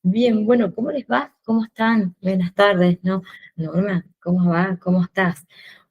Bien, bueno, ¿cómo les va? ¿Cómo están? Buenas tardes, ¿no? Norma, ¿cómo va? ¿Cómo estás?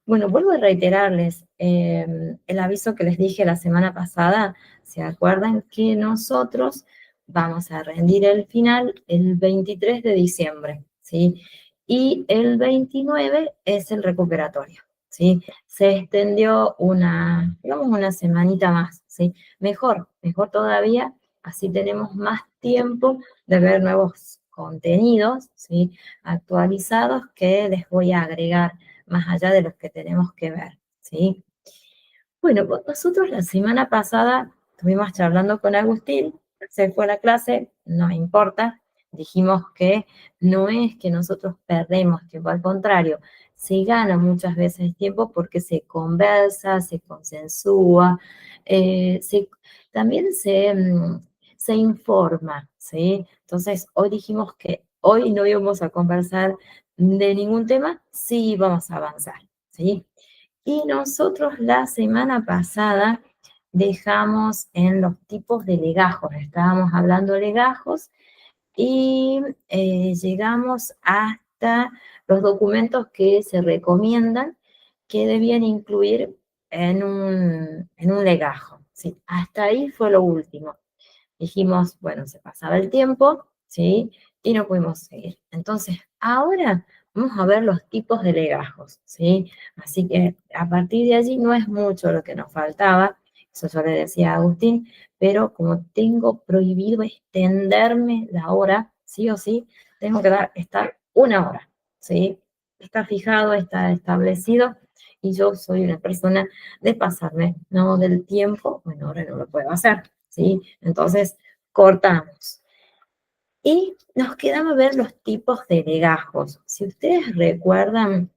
Bueno, vuelvo a reiterarles el aviso que les dije la semana pasada. ¿Se acuerdan que nosotros vamos a rendir el final el 23 de diciembre, ¿sí? Y el 29 es el recuperatorio, ¿sí? Se extendió digamos, una semanita más, ¿sí? Mejor todavía, así tenemos más tiempo de ver nuevos contenidos, ¿sí? Actualizados que les voy a agregar más allá de los que tenemos que ver, ¿sí? Bueno, pues nosotros la semana pasada estuvimos charlando con Agustín, se fue a la clase, no importa, dijimos que no es que nosotros perdemos tiempo, al contrario, se gana muchas veces tiempo porque se conversa, se consensúa, eh, se, también se informa, ¿sí? Entonces, hoy dijimos que hoy no íbamos a conversar de ningún tema, sí vamos a avanzar, ¿sí? Y nosotros la semana pasada dejamos en los tipos de legajos, estábamos hablando de legajos y llegamos hasta los documentos que se recomiendan que debían incluir en un legajo. ¿Sí? Hasta ahí fue lo último. Dijimos, bueno, se pasaba el tiempo, ¿sí? Y no pudimos seguir. Entonces, ahora vamos a ver los tipos de legajos, ¿sí? Así que a partir de allí no es mucho lo que nos faltaba, eso yo le decía a Agustín, pero como tengo prohibido extenderme la hora, sí o sí, tengo que estar una hora, ¿sí? Está fijado, está establecido, y yo soy una persona de pasarme, ¿no? Del tiempo, bueno, ahora no lo puedo hacer, ¿sí? Entonces, cortamos. Y nos quedaba ver los tipos de legajos. Si ustedes recuerdan,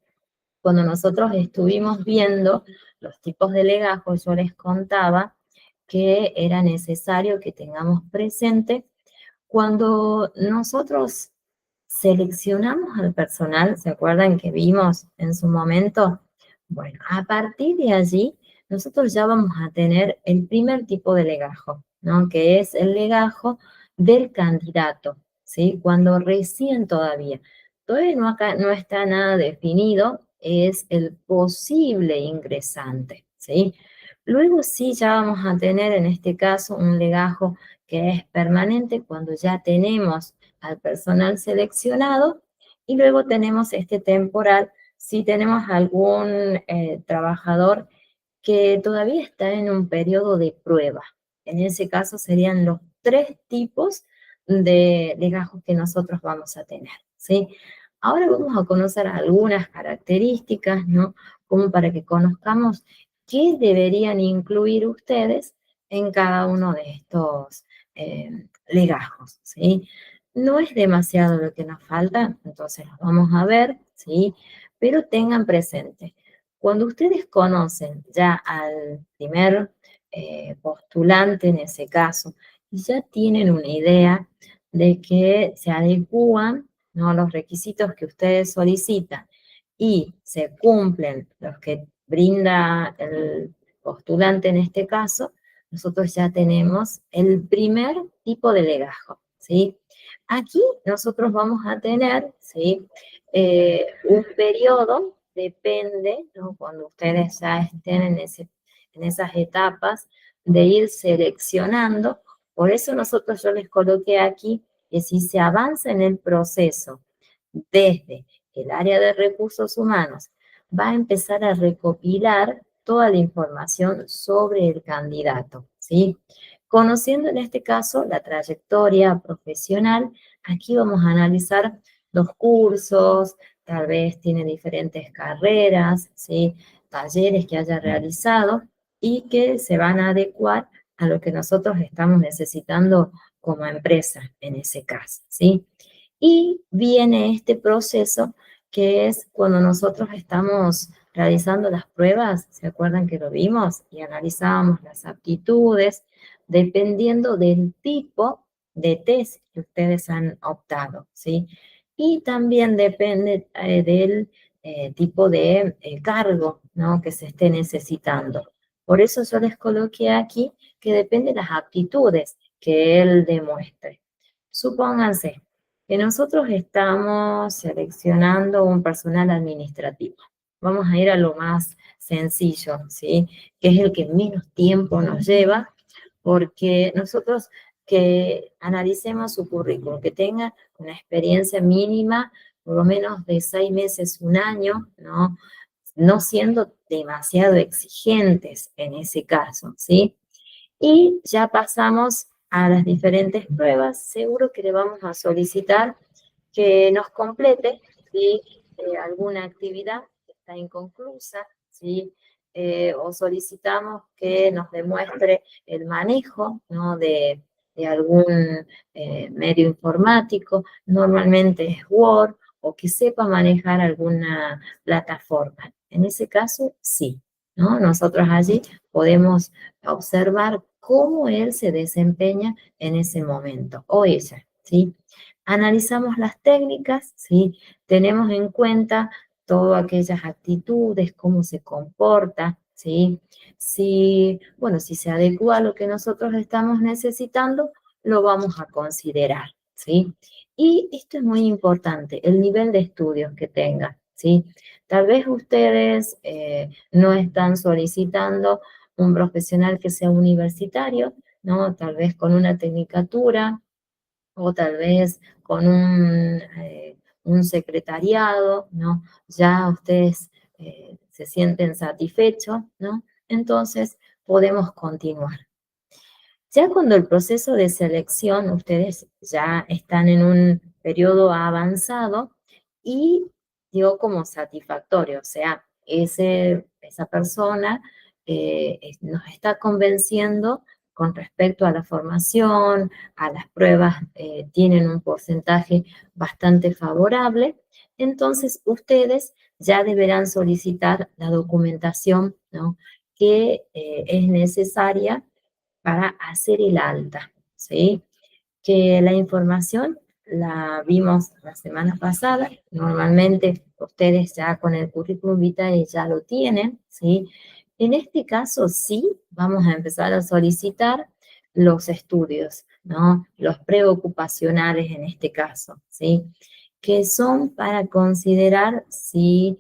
cuando nosotros estuvimos viendo los tipos de legajos, yo les contaba que era necesario que tengamos presente cuando nosotros seleccionamos al personal, ¿se acuerdan que vimos en su momento? Bueno, a partir de allí, nosotros ya vamos a tener el primer tipo de legajo, ¿no? Que es el legajo del candidato, ¿sí? Cuando recién todavía no, acá, no está nada definido, es el posible ingresante, ¿sí? Luego sí ya vamos a tener en este caso un legajo que es permanente cuando ya tenemos al personal seleccionado y luego tenemos este temporal si tenemos algún trabajador que todavía está en un periodo de prueba. En ese caso serían los tres tipos de legajos que nosotros vamos a tener, ¿sí? Ahora vamos a conocer algunas características, ¿no? Como para que conozcamos qué deberían incluir ustedes en cada uno de estos legajos, ¿sí? No es demasiado lo que nos falta, entonces los vamos a ver, ¿sí? Pero tengan presente, cuando ustedes conocen ya al primer postulante en ese caso, y ya tienen una idea de que se adecúan, ¿no?, los requisitos que ustedes solicitan y se cumplen los que brinda el postulante en este caso, nosotros ya tenemos el primer tipo de legajo, ¿sí? Aquí nosotros vamos a tener, ¿sí?, un periodo, depende, ¿no?, cuando ustedes ya estén en esas etapas de ir seleccionando. Por eso yo les coloqué aquí que si se avanza en el proceso desde el área de recursos humanos, va a empezar a recopilar toda la información sobre el candidato, ¿sí? Conociendo en este caso la trayectoria profesional, aquí vamos a analizar los cursos, tal vez tiene diferentes carreras, ¿sí?, talleres que haya realizado y que se van a adecuar a lo que nosotros estamos necesitando como empresa en ese caso, ¿sí? Y viene este proceso que es cuando nosotros estamos realizando las pruebas, ¿se acuerdan que lo vimos? Y analizábamos las aptitudes dependiendo del tipo de test que ustedes han optado, ¿sí? Y también depende del tipo de cargo, ¿no?, que se esté necesitando. Por eso yo les coloqué aquí que depende de las aptitudes que él demuestre. Supónganse que nosotros estamos seleccionando un personal administrativo. Vamos a ir a lo más sencillo, ¿sí? Que es el que menos tiempo nos lleva, porque nosotros que analicemos su currículum, que tenga una experiencia mínima, por lo menos de 6 meses, un año, ¿no? No siendo demasiado exigentes en ese caso, ¿sí? Y ya pasamos a las diferentes pruebas. Seguro que le vamos a solicitar que nos complete, ¿sí? Alguna actividad que está inconclusa, ¿sí? O solicitamos que nos demuestre el manejo, ¿no? de algún medio informático, normalmente es Word, o que sepa manejar alguna plataforma. En ese caso, sí, ¿no? Nosotros allí podemos observar cómo él se desempeña en ese momento, o ella, ¿sí? Analizamos las técnicas, ¿sí? Tenemos en cuenta todas aquellas actitudes, cómo se comporta, ¿sí? Si, bueno, si se adecua a lo que nosotros estamos necesitando, lo vamos a considerar, ¿sí? Y esto es muy importante, el nivel de estudios que tenga, ¿sí? Tal vez ustedes no están solicitando un profesional que sea universitario, ¿no? Tal vez con una tecnicatura o tal vez con un secretariado, ¿no? Ya ustedes se sienten satisfechos, ¿no? Entonces podemos continuar. Ya cuando el proceso de selección, ustedes ya están en un periodo avanzado y dio como satisfactorio, o sea, esa persona nos está convenciendo con respecto a la formación, a las pruebas, tienen un porcentaje bastante favorable, entonces ustedes ya deberán solicitar la documentación, ¿no? que es necesaria para hacer el alta, ¿sí? Que la información la vimos la semana pasada, normalmente ustedes ya con el currículum vitae ya lo tienen, ¿sí? En este caso sí, vamos a empezar a solicitar los estudios, ¿no? Los preocupacionales en este caso, ¿sí? Que son para considerar si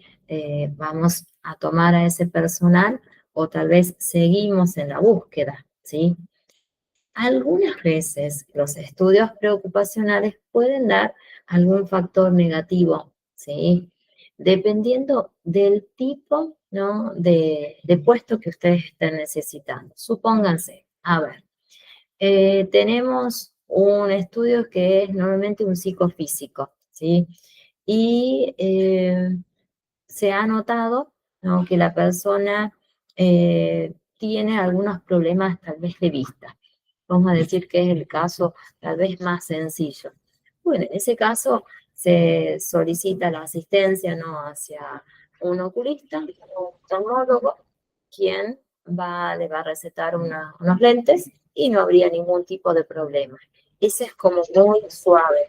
vamos a tomar a ese personal o tal vez seguimos en la búsqueda, ¿sí? Algunas veces los estudios preocupacionales pueden dar algún factor negativo, ¿sí? Dependiendo del tipo, ¿no? de puesto que ustedes estén necesitando. Supónganse, a ver, tenemos un estudio que es normalmente un psicofísico, ¿sí? Y se ha notado, ¿no? que la persona tiene algunos problemas tal vez de vista. Vamos a decir que es el caso tal vez más sencillo. Bueno, en ese caso se solicita la asistencia, ¿no? hacia un oculista, un oftalmólogo, quien le va a recetar unos lentes y no habría ningún tipo de problema. Ese es como muy suave.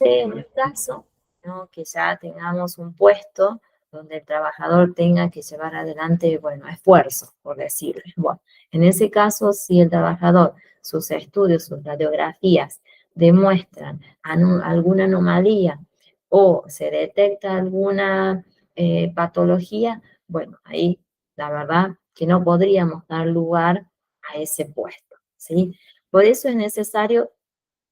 En el caso, ¿no? que ya tengamos un puesto donde el trabajador tenga que llevar adelante, bueno, esfuerzo, por decirlo. Bueno, en ese caso, si el trabajador, sus estudios, sus radiografías demuestran alguna anomalía o se detecta alguna patología, bueno, ahí la verdad que no podríamos dar lugar a ese puesto, ¿sí? Por eso es necesario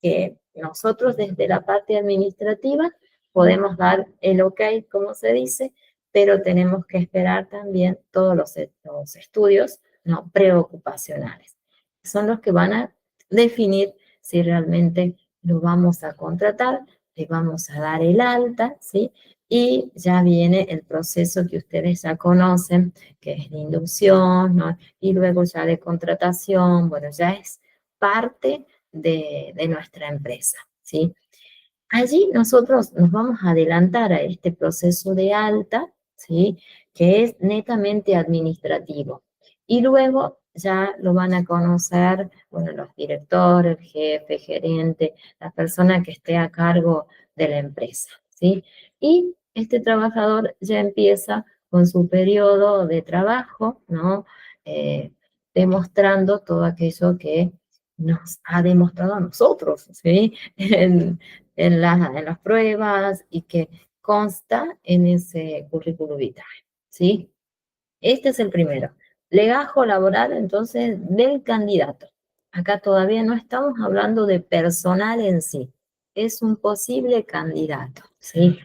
que nosotros desde la parte administrativa podemos dar el ok, como se dice, pero tenemos que esperar también todos los estudios no preocupacionales. Son los que van a definir si realmente lo vamos a contratar, le vamos a dar el alta, ¿sí? Y ya viene el proceso que ustedes ya conocen, que es de inducción, ¿no? Y luego ya de contratación, bueno, ya es parte de nuestra empresa, ¿sí? Allí nosotros nos vamos a adelantar a este proceso de alta, ¿sí? Que es netamente administrativo. Y luego ya lo van a conocer, bueno, los directores, el jefe, gerente, la persona que esté a cargo de la empresa, ¿sí? Y este trabajador ya empieza con su periodo de trabajo, ¿no? Demostrando todo aquello que nos ha demostrado a nosotros, ¿sí? En las pruebas y que consta en ese currículum vitae, ¿sí? Este es el primero. Legajo laboral, entonces, del candidato. Acá todavía no estamos hablando de personal en sí. Es un posible candidato, ¿sí?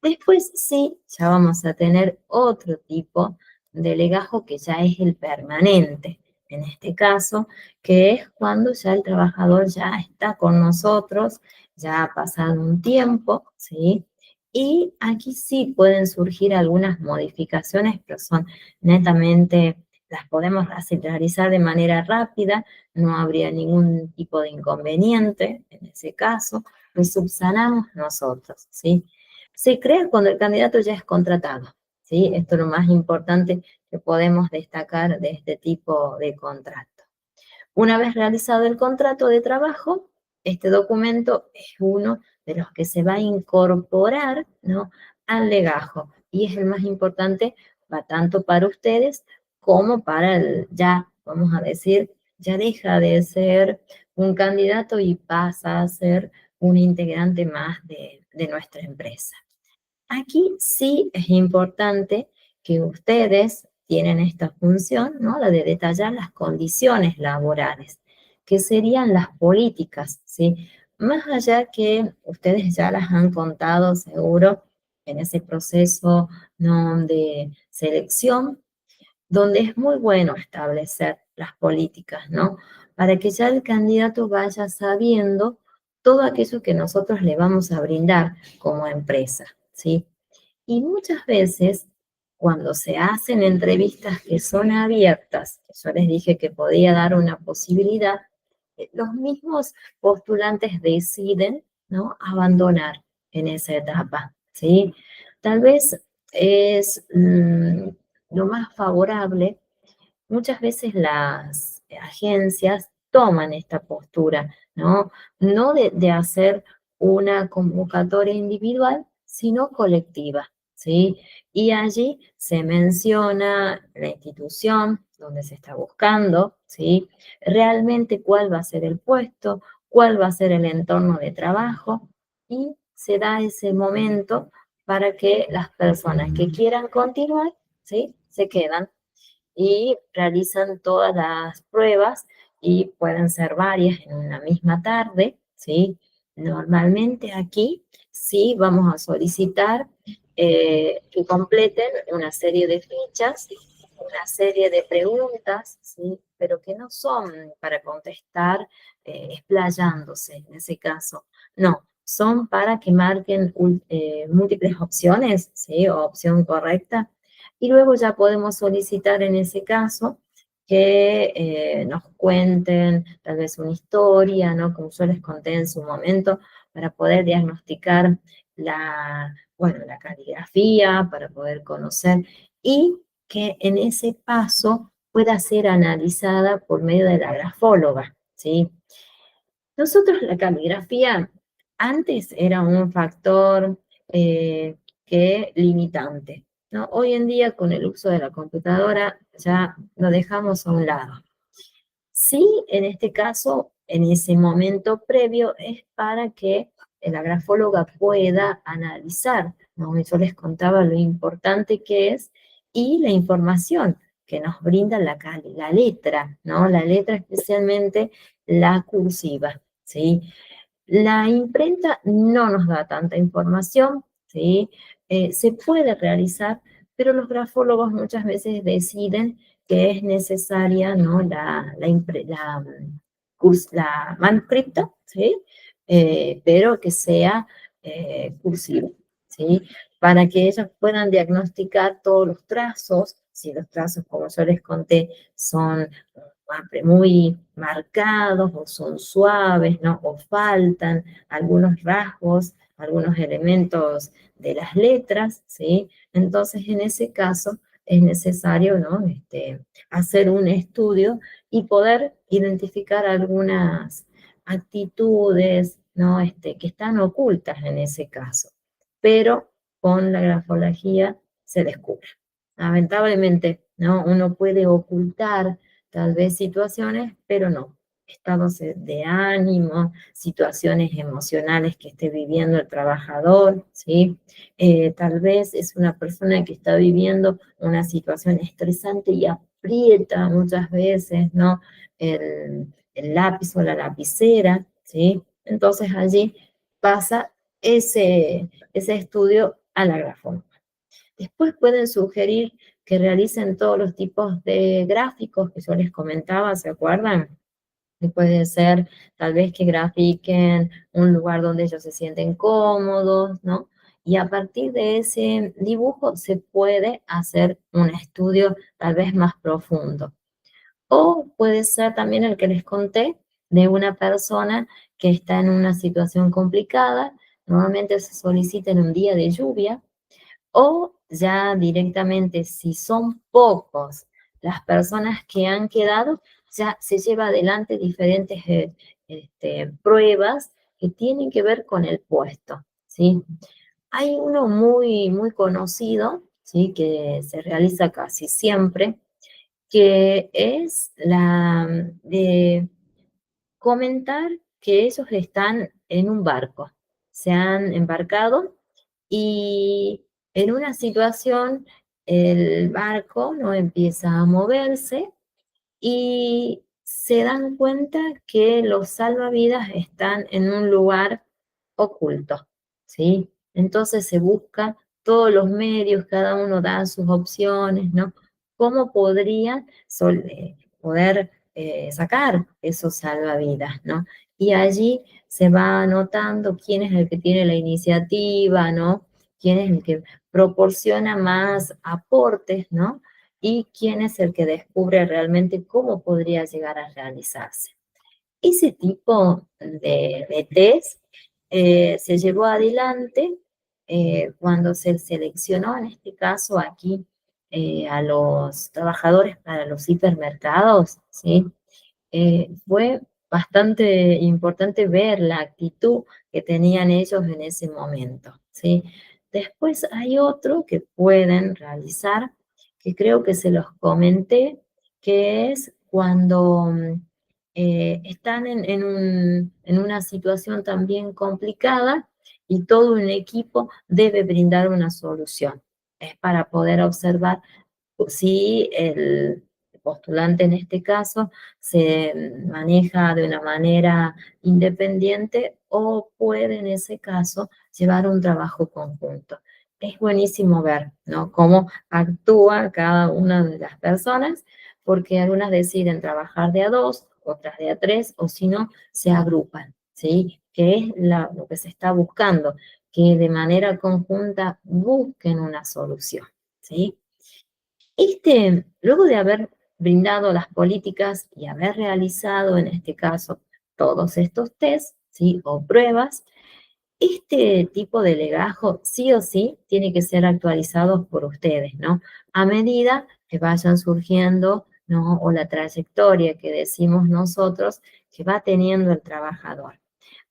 Después sí, ya vamos a tener otro tipo de legajo que ya es el permanente. En este caso, que es cuando ya el trabajador ya está con nosotros, ya ha pasado un tiempo, ¿sí? Y aquí sí pueden surgir algunas modificaciones, pero son netamente, las podemos realizar de manera rápida, no habría ningún tipo de inconveniente en ese caso, lo subsanamos nosotros, ¿sí? Se crea cuando el candidato ya es contratado, ¿sí? Esto es lo más importante que podemos destacar de este tipo de contrato. Una vez realizado el contrato de trabajo, este documento es uno de los que se va a incorporar, ¿no?, al legajo y es el más importante, va tanto para ustedes como para el, ya, vamos a decir, ya deja de ser un candidato y pasa a ser un integrante más de nuestra empresa. Aquí sí es importante que ustedes tienen esta función, ¿no? La de detallar las condiciones laborales, que serían las políticas, ¿sí? Más allá que ustedes ya las han contado seguro en ese proceso, ¿no?, de selección, donde es muy bueno establecer las políticas, ¿no? Para que ya el candidato vaya sabiendo todo aquello que nosotros le vamos a brindar como empresa, ¿sí? Y muchas veces, cuando se hacen entrevistas que son abiertas, que yo les dije que podía dar una posibilidad, los mismos postulantes deciden, ¿no?, abandonar en esa etapa, ¿sí? Tal vez es lo más favorable. Muchas veces las agencias toman esta postura, ¿no? No de hacer una convocatoria individual, sino colectiva, ¿sí? Y allí se menciona la institución donde se está buscando, ¿sí? Realmente cuál va a ser el puesto, cuál va a ser el entorno de trabajo y se da ese momento para que las personas que quieran continuar, ¿sí?, se quedan y realizan todas las pruebas y pueden ser varias en una misma tarde, ¿sí? Normalmente aquí sí vamos a solicitar que completen una serie de fichas, una serie de preguntas, ¿sí? Pero que no son para contestar explayándose en ese caso, no, son para que marquen múltiples opciones, ¿sí? O opción correcta y luego ya podemos solicitar en ese caso que nos cuenten tal vez una historia, ¿no?, como yo les conté en su momento, para poder diagnosticar la, bueno, la caligrafía, para poder conocer y que en ese paso pueda ser analizada por medio de la grafóloga, ¿sí? Nosotros la caligrafía antes era un factor que limitante, ¿no? Hoy en día con el uso de la computadora ya lo dejamos a un lado. Sí, en este caso, en ese momento previo, es para que la grafóloga pueda analizar, ¿no? Yo les contaba lo importante que es y la información que nos brinda la letra, ¿no? La letra especialmente la cursiva, ¿sí? La imprenta no nos da tanta información, ¿sí? Se puede realizar, pero los grafólogos muchas veces deciden que es necesaria, ¿no?, la manuscripta, ¿sí? Pero que sea cursiva, ¿sí? Para que ellos puedan diagnosticar todos los trazos, si los trazos, como yo les conté, son muy marcados o son suaves, ¿no? O faltan algunos rasgos, algunos elementos de las letras, ¿sí? Entonces, en ese caso, es necesario, ¿no?, hacer un estudio y poder identificar algunas actitudes, ¿no?, que están ocultas en ese caso. Pero con la grafología se descubre. Lamentablemente, ¿no? Uno puede ocultar tal vez situaciones, pero no. estados de ánimo, situaciones emocionales que esté viviendo el trabajador, ¿sí? Tal vez es una persona que está viviendo una situación estresante y aprieta muchas veces, ¿no? El lápiz o la lapicera, ¿sí? Entonces allí pasa ese estudio a la grafóloga. Después pueden sugerir que realicen todos los tipos de gráficos que yo les comentaba, ¿se acuerdan? Y puede ser tal vez que grafiquen un lugar donde ellos se sienten cómodos, ¿no? Y a partir de ese dibujo se puede hacer un estudio tal vez más profundo. O puede ser también el que les conté de una persona que está en una situación complicada, normalmente se solicita en un día de lluvia, o ya directamente, si son pocos las personas que han quedado, ya se lleva adelante diferentes pruebas que tienen que ver con el puesto, ¿sí? Hay uno muy conocido, ¿sí? Que se realiza casi siempre, que es la de comentar que ellos están en un barco, se han embarcado y en una situación el barco no empieza a moverse y se dan cuenta que los salvavidas están en un lugar oculto, ¿sí? Entonces se busca todos los medios, cada uno da sus opciones, ¿no? ¿Cómo podrían poder sacar esos salvavidas, ¿no? Y allí se va anotando quién es el que tiene la iniciativa, ¿no? Quién es el que proporciona más aportes, ¿no? Y quién es el que descubre realmente cómo podría llegar a realizarse. Ese tipo de test se llevó adelante cuando se seleccionó, en este caso aquí, a los trabajadores para los hipermercados, ¿sí? Fue bastante importante ver la actitud que tenían ellos en ese momento, ¿sí? Después hay otro que pueden realizar, que creo que se los comenté, que es cuando están en una situación también complicada y todo un equipo debe brindar una solución. Es para poder observar si el postulante en este caso se maneja de una manera independiente o puede en ese caso llevar un trabajo conjunto. Es buenísimo ver, ¿no? Cómo actúa cada una de las personas, porque algunas deciden trabajar de a dos, otras de a tres, o si no, se agrupan, ¿sí? Que es lo que se está buscando, que de manera conjunta busquen una solución, ¿sí? Luego de haber brindado las políticas y haber realizado, en este caso, todos estos test, ¿sí? O pruebas, este tipo de legajo sí o sí tiene que ser actualizado por ustedes, ¿no? A medida que vayan surgiendo, ¿no? O la trayectoria que decimos nosotros que va teniendo el trabajador.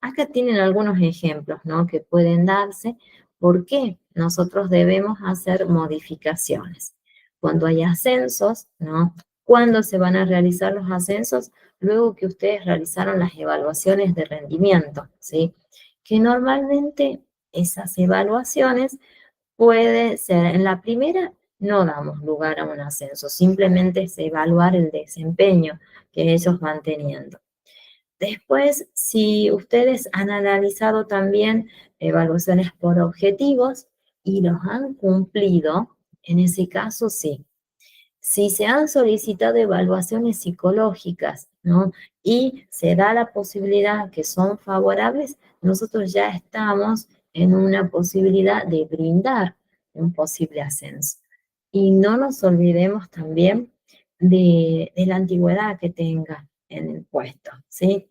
Acá tienen algunos ejemplos, ¿no? Que pueden darse. ¿Por qué nosotros debemos hacer modificaciones? Cuando hay ascensos, ¿no? ¿Cuándo se van a realizar los ascensos? Luego que ustedes realizaron las evaluaciones de rendimiento, ¿sí? Que normalmente esas evaluaciones puede ser, en la primera no damos lugar a un ascenso, simplemente es evaluar el desempeño que ellos van teniendo. Después, si ustedes han analizado también evaluaciones por objetivos y los han cumplido, en ese caso sí. Si se han solicitado evaluaciones psicológicas, ¿no? Y se da la posibilidad que son favorables, nosotros ya estamos en una posibilidad de brindar un posible ascenso. Y no nos olvidemos también de la antigüedad que tenga en el puesto, ¿sí?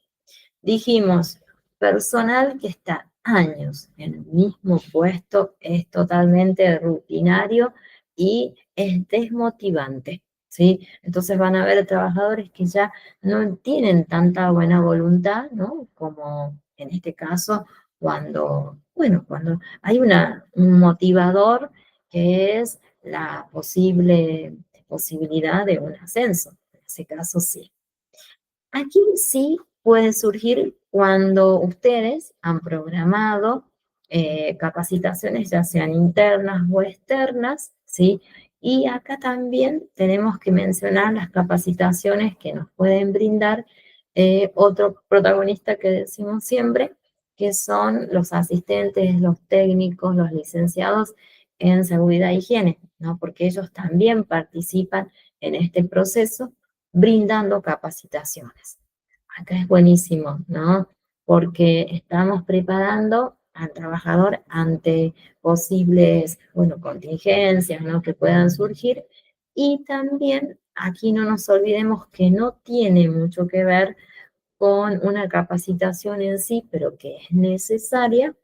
Dijimos, personal que está años en el mismo puesto es totalmente rutinario y es desmotivante, ¿sí? Entonces van a haber trabajadores que ya no tienen tanta buena voluntad, ¿no? Como en este caso, cuando hay un motivador que es la posibilidad de un ascenso. En ese caso, sí. Aquí sí puede surgir cuando ustedes han programado capacitaciones, ya sean internas o externas, ¿sí? Y acá también tenemos que mencionar las capacitaciones que nos pueden brindar otro protagonista que decimos siempre, que son los asistentes, los técnicos, los licenciados en seguridad e higiene, ¿no? Porque ellos también participan en este proceso brindando capacitaciones. Acá es buenísimo, ¿no? Porque estamos preparando al trabajador ante posibles, bueno, contingencias, ¿no? Que puedan surgir. Y también aquí no nos olvidemos que no tiene mucho que ver con una capacitación en sí, pero que es necesaria,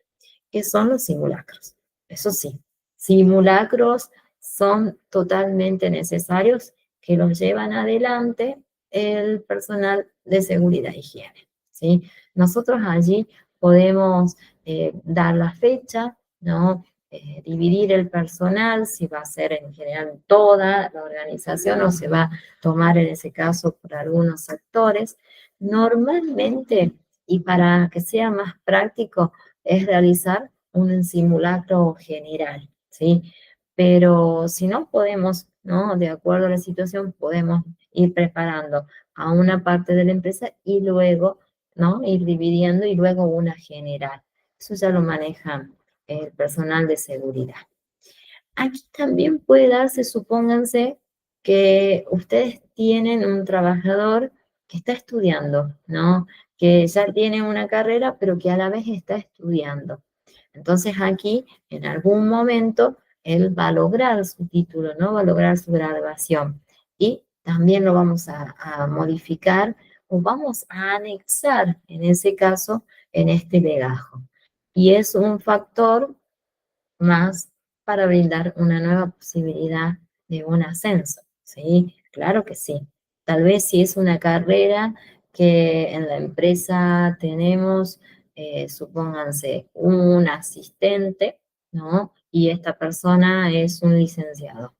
que son los simulacros. Eso sí, simulacros son totalmente necesarios, que los llevan adelante el personal de seguridad e higiene, ¿sí? Nosotros allí podemos dar la fecha, ¿no? Dividir el personal, si va a ser en general toda la organización o se va a tomar en ese caso por algunos sectores. Normalmente, y para que sea más práctico, es realizar un simulacro general, ¿sí? Pero si no podemos, ¿no? De acuerdo a la situación, podemos ir preparando a una parte de la empresa y luego, ¿no? Ir dividiendo y luego una general. Eso ya lo maneja el personal de seguridad. Aquí también puede darse, supónganse, que ustedes tienen un trabajador que está estudiando, ¿no? Que ya tiene una carrera, pero que a la vez está estudiando. Entonces aquí, en algún momento, él va a lograr su título, ¿no? Va a lograr su graduación. Y también lo vamos a modificar o vamos a anexar, en ese caso, en este legajo. Y es un factor más para brindar una nueva posibilidad de un ascenso, ¿sí? Claro que sí. Tal vez si es una carrera que en la empresa tenemos, supónganse, un asistente, ¿no? Y esta persona es un licenciado,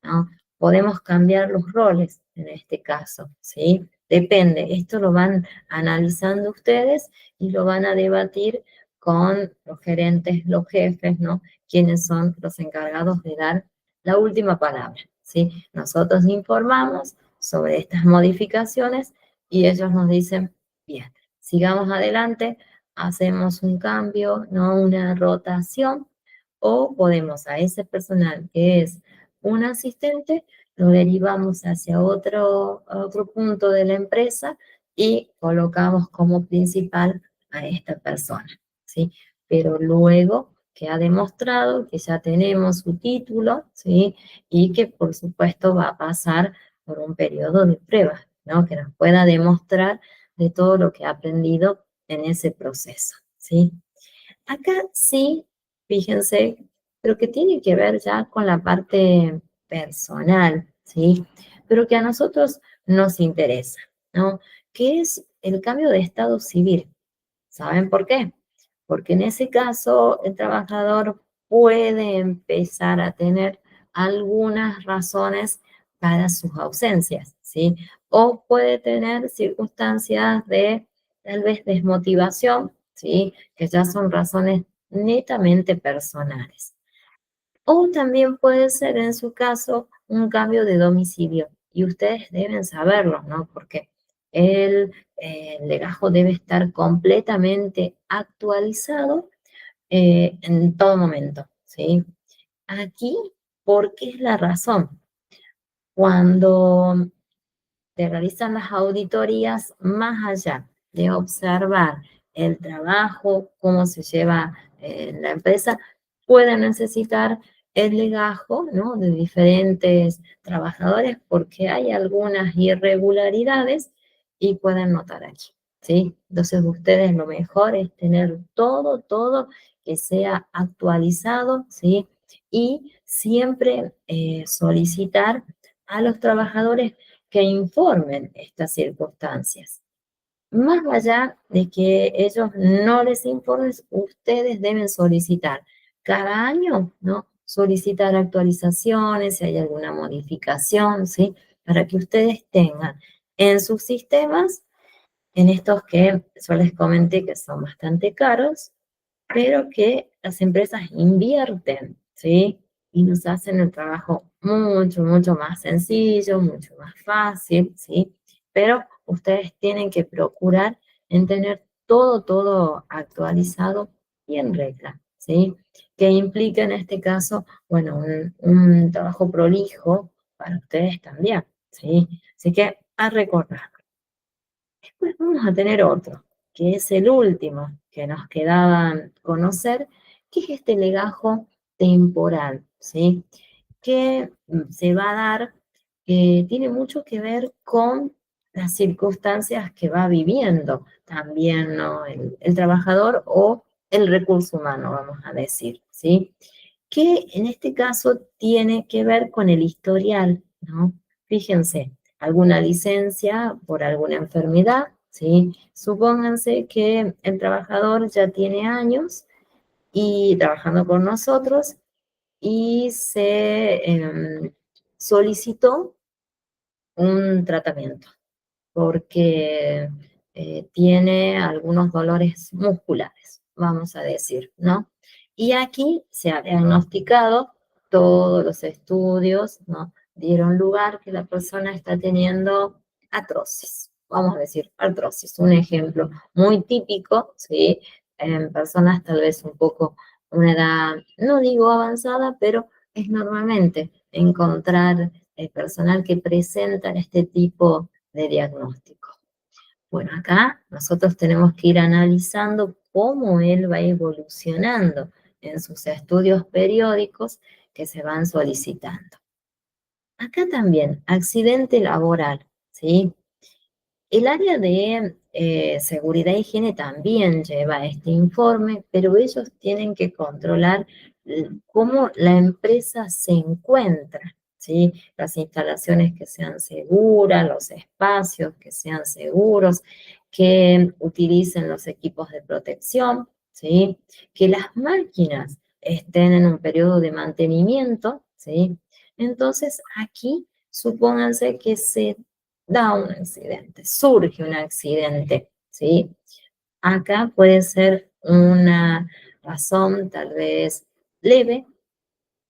¿no? Podemos cambiar los roles en este caso, ¿sí? Depende, esto lo van analizando ustedes y lo van a debatir con los gerentes, los jefes, ¿no? Quienes son los encargados de dar la última palabra, ¿sí? Nosotros informamos sobre estas modificaciones y ellos nos dicen, bien, sigamos adelante, hacemos un cambio, ¿no? Una rotación, o podemos a ese personal que es un asistente, lo derivamos hacia otro punto de la empresa y colocamos como principal a esta persona, ¿sí? Pero luego que ha demostrado que ya tenemos su título, ¿sí? Y que por supuesto va a pasar por un periodo de prueba, ¿no? Que nos pueda demostrar de todo lo que ha aprendido en ese proceso, ¿sí? Acá sí, fíjense, pero que tiene que ver ya con la parte personal, ¿sí? Pero que a nosotros nos interesa, ¿no? Que es el cambio de estado civil. ¿Saben por qué? Porque en ese caso el trabajador puede empezar a tener algunas razones para sus ausencias, ¿sí? O puede tener circunstancias de tal vez desmotivación, ¿sí? Que ya son razones netamente personales. O también puede ser en su caso un cambio de domicilio y ustedes deben saberlo, ¿no? Porque el legajo debe estar completamente actualizado en todo momento, ¿sí? Aquí, ¿por qué es la razón? Cuando te realizan las auditorías, más allá de observar el trabajo, cómo se lleva la empresa, pueden necesitar el legajo, ¿no? De diferentes trabajadores porque hay algunas irregularidades y pueden notar aquí, ¿sí? Entonces ustedes lo mejor es tener todo que sea actualizado, ¿sí? Y siempre solicitar a los trabajadores que informen estas circunstancias. Más allá de que ellos no les informen, ustedes deben solicitar cada año, ¿no? Solicitar actualizaciones, si hay alguna modificación, ¿sí? Para que ustedes tengan en sus sistemas en estos que yo les comenté que son bastante caros, pero que las empresas invierten, ¿sí? Y nos hacen el trabajo mucho, mucho más sencillo, mucho más fácil, ¿sí? Pero ustedes tienen que procurar en tener todo, todo actualizado y en regla, ¿sí? Que implica en este caso, bueno, un trabajo prolijo para ustedes también, ¿sí? Así que a recordar. Después vamos a tener otro, que es el último que nos quedaba conocer, que es este legajo temporal, ¿sí? Que se va a dar, que tiene mucho que ver con las circunstancias que va viviendo también, ¿no? El trabajador o el recurso humano, vamos a decir, ¿sí? Que en este caso tiene que ver con el historial, ¿no? Fíjense, alguna licencia por alguna enfermedad, ¿sí? Supónganse que el trabajador ya tiene años y trabajando con nosotros y se solicitó un tratamiento porque tiene algunos dolores musculares, vamos a decir, ¿no? Y aquí se ha diagnosticado, todos los estudios, ¿no? Dieron lugar que la persona está teniendo artrosis, vamos a decir, artrosis, un ejemplo muy típico, ¿sí? En personas tal vez un poco, una edad, no digo avanzada, pero es normalmente encontrar el personal que presenta este tipo de diagnóstico. Bueno, acá nosotros tenemos que ir analizando cómo él va evolucionando en sus estudios periódicos que se van solicitando. Acá también, accidente laboral, ¿sí? El área de seguridad e higiene también lleva este informe, pero ellos tienen que controlar cómo la empresa se encuentra, ¿sí? Las instalaciones que sean seguras, los espacios que sean seguros, que utilicen los equipos de protección, ¿sí? Que las máquinas estén en un periodo de mantenimiento, ¿sí? Entonces, aquí supónganse que se da un accidente, surge un accidente, ¿sí? Acá puede ser una razón tal vez leve,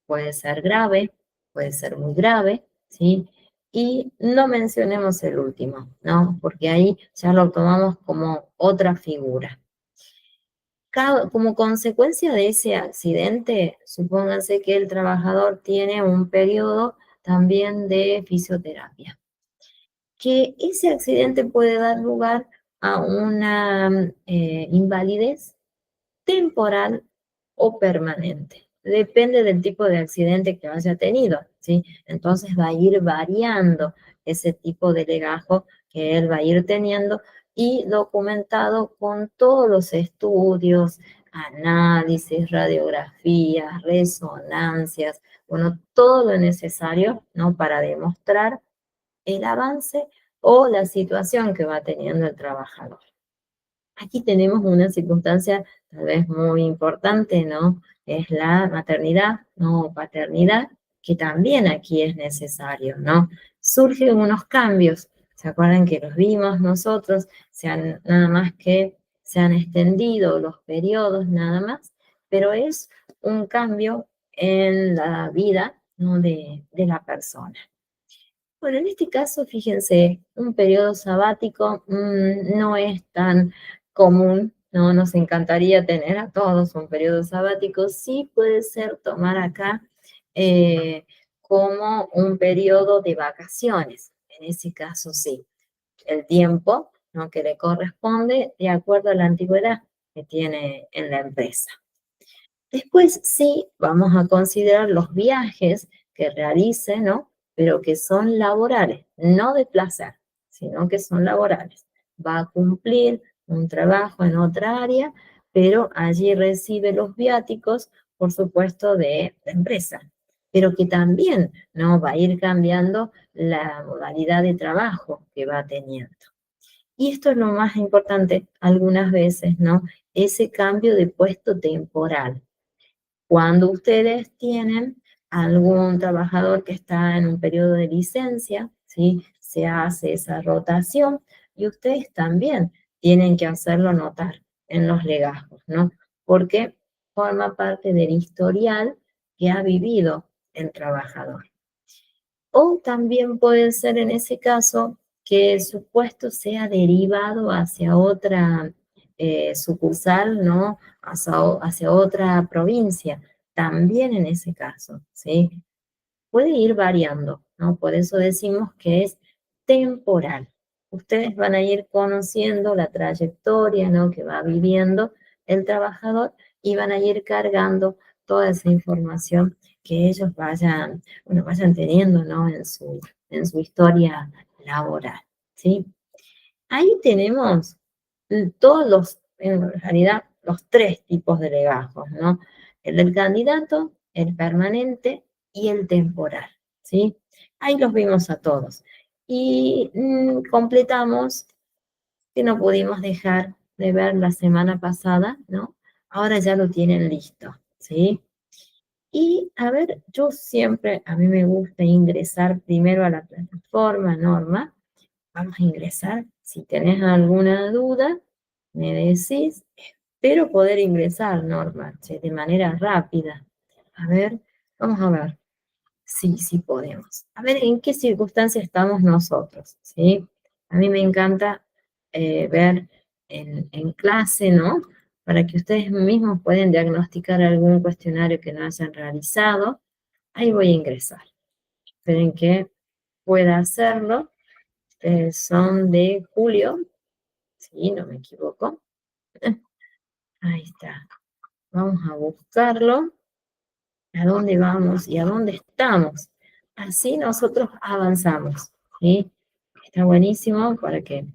puede ser grave, puede ser muy grave, ¿sí? Y no mencionemos el último, ¿no? Porque ahí ya lo tomamos como otra figura. Como consecuencia de ese accidente, supónganse que el trabajador tiene un periodo también de fisioterapia, que ese accidente puede dar lugar a una invalidez temporal o permanente. Depende del tipo de accidente que haya tenido, ¿sí? Entonces va a ir variando ese tipo de legajo que él va a ir teniendo y documentado con todos los estudios, análisis, radiografías, resonancias, bueno, todo lo necesario, ¿no? Para demostrar el avance o la situación que va teniendo el trabajador. Aquí tenemos una circunstancia tal vez muy importante, ¿no? Es la maternidad, ¿no? Paternidad, que también aquí es necesario, ¿no? Surgen unos cambios, ¿se acuerdan que los vimos nosotros? Nada más que se han extendido los periodos, nada más, pero es un cambio en la vida, ¿no? de la persona. Bueno, en este caso, fíjense, un periodo sabático no es tan común, ¿no? Nos encantaría tener a todos un periodo sabático, sí puede ser tomar acá eh, como un periodo de vacaciones, en ese caso sí, el tiempo, ¿no? Que le corresponde de acuerdo a la antigüedad que tiene en la empresa. Después sí vamos a considerar los viajes que realice, ¿no? Pero que son laborales, no de placer, sino que son laborales. Va a cumplir un trabajo en otra área, pero allí recibe los viáticos, por supuesto, de la empresa, pero que también, ¿no? Va a ir cambiando la modalidad de trabajo que va teniendo. Y esto es lo más importante algunas veces, ¿no? Ese cambio de puesto temporal. Cuando ustedes tienen algún trabajador que está en un periodo de licencia, ¿sí? Se hace esa rotación, y ustedes también tienen que hacerlo notar en los legajos, ¿no? Porque forma parte del historial que ha vivido el trabajador. O también puede ser en ese caso que su puesto sea derivado hacia otra sucursal, ¿no? Hacia otra provincia. También en ese caso, ¿sí? Puede ir variando, ¿no? Por eso decimos que es temporal. Ustedes van a ir conociendo la trayectoria, ¿no? Que va viviendo el trabajador y van a ir cargando toda esa información que ellos vayan, bueno, vayan teniendo, ¿no? En su historia laboral, ¿sí? Ahí tenemos todos en realidad, los tres tipos de legajos, ¿no? El del candidato, el permanente y el temporal, ¿sí? Ahí los vimos a todos. Y completamos que no pudimos dejar de ver la semana pasada, ¿no? Ahora ya lo tienen listo, ¿sí? Y a ver, a mí me gusta ingresar primero a la plataforma Norma. Vamos a ingresar. Si tenés alguna duda, me decís. Espero poder ingresar, Norma, che, de manera rápida. A ver, vamos a ver. Sí, sí podemos. A ver, ¿en qué circunstancia estamos nosotros? ¿Sí? A mí me encanta ver en clase, ¿no? Para que ustedes mismos puedan diagnosticar algún cuestionario que no hayan realizado. Ahí voy a ingresar. Esperen que pueda hacerlo. Son de julio, sí, no me equivoco. Ahí está. Vamos a buscarlo. ¿A dónde vamos y a dónde estamos? Así nosotros avanzamos, ¿sí? Está buenísimo para que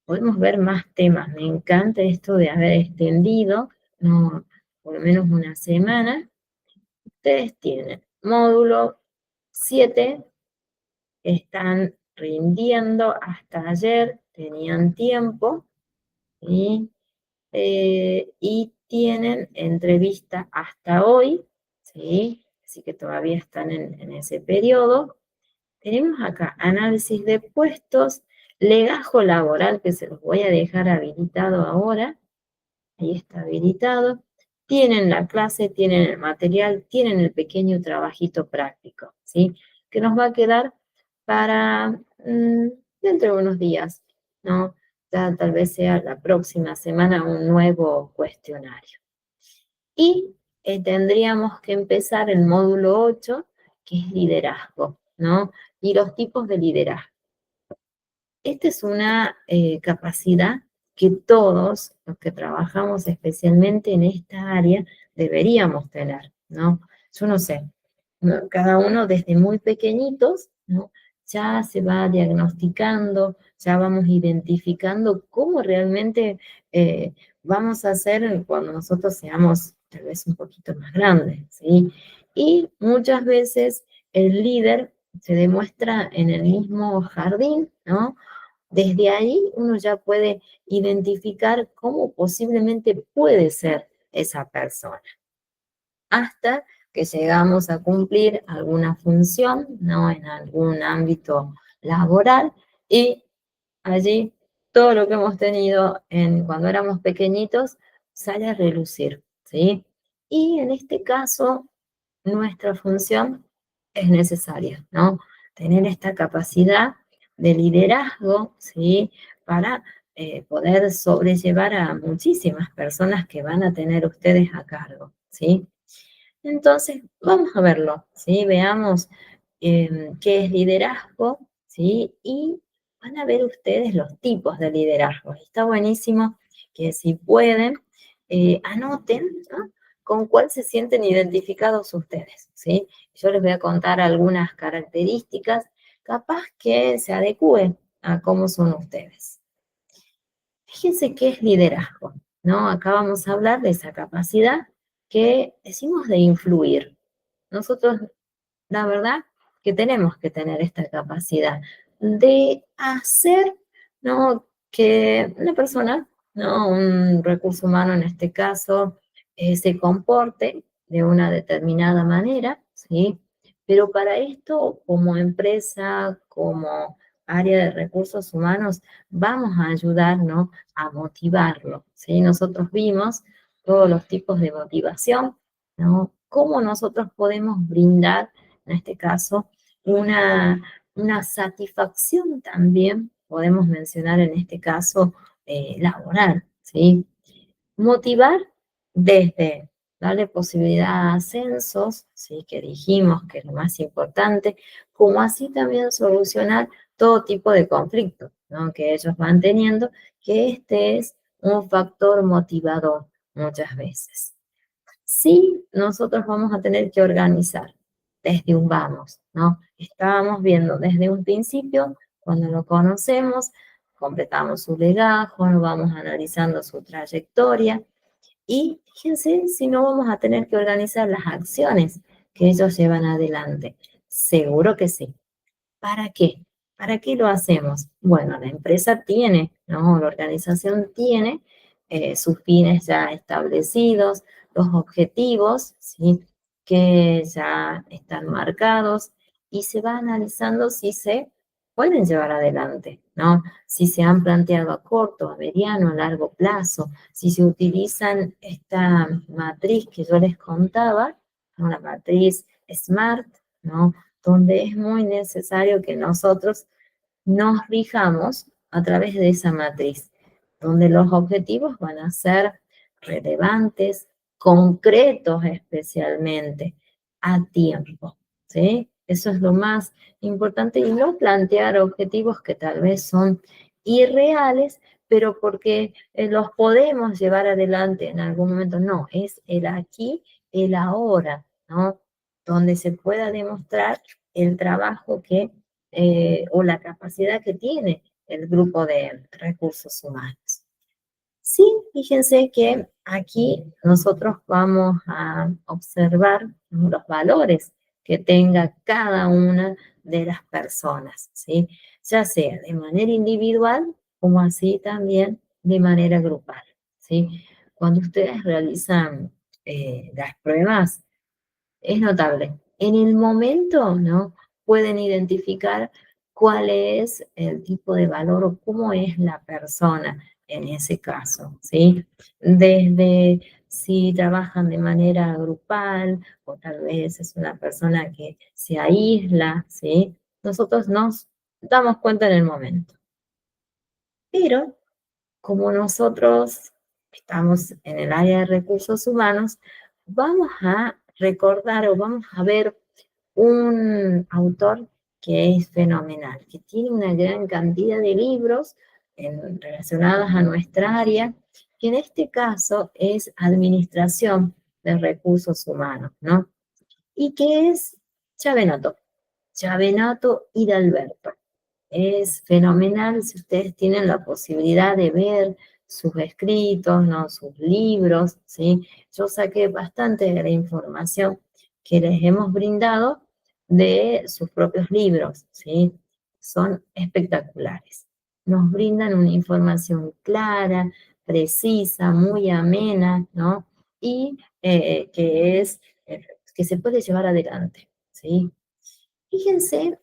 podamos ver más temas. Me encanta esto de haber extendido, no, por lo menos una semana. Ustedes tienen módulo 7, están rindiendo hasta ayer, tenían tiempo, ¿sí? Y tienen entrevista hasta hoy, ¿sí? Así que todavía están en ese periodo. Tenemos acá análisis de puestos, legajo laboral, que se los voy a dejar habilitado ahora. Ahí está habilitado. Tienen la clase, tienen el material, tienen el pequeño trabajito práctico, ¿sí? Que nos va a quedar para dentro de unos días, ¿no? Ya tal vez sea la próxima semana un nuevo cuestionario. Y tendríamos que empezar el módulo 8, que es liderazgo, ¿no? Y los tipos de liderazgo. Esta es una capacidad que todos los que trabajamos especialmente en esta área deberíamos tener, ¿no? Yo no sé, ¿no? Cada uno desde muy pequeñitos, ¿no? Ya se va diagnosticando, ya vamos identificando cómo realmente vamos a hacer cuando nosotros seamos tal vez un poquito más grandes, ¿sí? Y muchas veces el líder se demuestra en el mismo jardín, ¿no? Desde ahí uno ya puede identificar cómo posiblemente puede ser esa persona, hasta que llegamos a cumplir alguna función, ¿no? En algún ámbito laboral y allí todo lo que hemos tenido cuando éramos pequeñitos sale a relucir, ¿sí? Y en este caso, nuestra función es necesaria, ¿no? Tener esta capacidad de liderazgo, ¿sí? Para poder sobrellevar a muchísimas personas que van a tener ustedes a cargo, ¿sí? Entonces, vamos a verlo, ¿sí? Veamos qué es liderazgo, ¿sí? Y van a ver ustedes los tipos de liderazgo. Está buenísimo que si pueden, anoten, ¿no? Con cuál se sienten identificados ustedes, ¿sí? Yo les voy a contar algunas características, capaz que se adecúen a cómo son ustedes. Fíjense qué es liderazgo, ¿no? Acá vamos a hablar de esa capacidad que decimos de influir. Nosotros, la verdad, que tenemos que tener esta capacidad de hacer, ¿no? Que una persona, ¿no? Un recurso humano en este caso, se comporte de una determinada manera, ¿sí? Pero para esto, como empresa, como área de recursos humanos vamos a ayudar, ¿no?, a motivarlo, ¿sí? Nosotros vimos todos los tipos de motivación, ¿no? Cómo nosotros podemos brindar, en este caso, una, una satisfacción también, podemos mencionar en este caso, laboral, ¿sí? Motivar desde darle posibilidad a ascensos, ¿sí?, que dijimos que es lo más importante, como así también solucionar todo tipo de conflictos, ¿no?, que ellos van teniendo, que este es un factor motivador muchas veces. Sí, nosotros vamos a tener que organizar desde un vamos, ¿no? Estábamos viendo desde un principio, cuando lo conocemos, completamos su legajo, nos vamos analizando su trayectoria y fíjense si no vamos a tener que organizar las acciones que ellos llevan adelante. Seguro que sí. ¿Para qué? ¿Para qué lo hacemos? Bueno, la empresa tiene, ¿no? La organización tiene sus fines ya establecidos, los objetivos, ¿sí?, que ya están marcados y se va analizando si se pueden llevar adelante, ¿no? Si se han planteado a corto, a mediano, a largo plazo, si se utilizan esta matriz que yo les contaba, ¿no?, la matriz SMART, ¿no?, donde es muy necesario que nosotros nos rijamos a través de esa matriz, donde los objetivos van a ser relevantes, concretos especialmente, a tiempo, ¿sí? Eso es lo más importante y no plantear objetivos que tal vez son irreales, pero porque los podemos llevar adelante en algún momento. No, es el aquí, el ahora, ¿no? Donde se pueda demostrar el trabajo que o la capacidad que tiene el grupo de recursos humanos. Sí, fíjense que aquí nosotros vamos a observar, ¿no?, los valores que tenga cada una de las personas, ¿sí? Ya sea de manera individual como así también de manera grupal, ¿sí? Cuando ustedes realizan las pruebas, es notable. En el momento, ¿no?, pueden identificar cuál es el tipo de valor o cómo es la persona en ese caso, ¿sí? Desde si trabajan de manera grupal o tal vez es una persona que se aísla, ¿sí? Nosotros nos damos cuenta en el momento. Pero como nosotros estamos en el área de recursos humanos, vamos a recordar o vamos a ver un autor que es fenomenal, que tiene una gran cantidad de libros relacionados a nuestra área, que en este caso es Administración de Recursos Humanos, ¿no? Y que es Chavenato, Chavenato Hidalberto. Es fenomenal si ustedes tienen la posibilidad de ver sus escritos, ¿no?, sus libros, ¿sí? Yo saqué bastante de la información que les hemos brindado de sus propios libros, ¿sí? Son espectaculares. Nos brindan una información clara, precisa, muy amena, ¿no? Y que se puede llevar adelante, ¿sí? Fíjense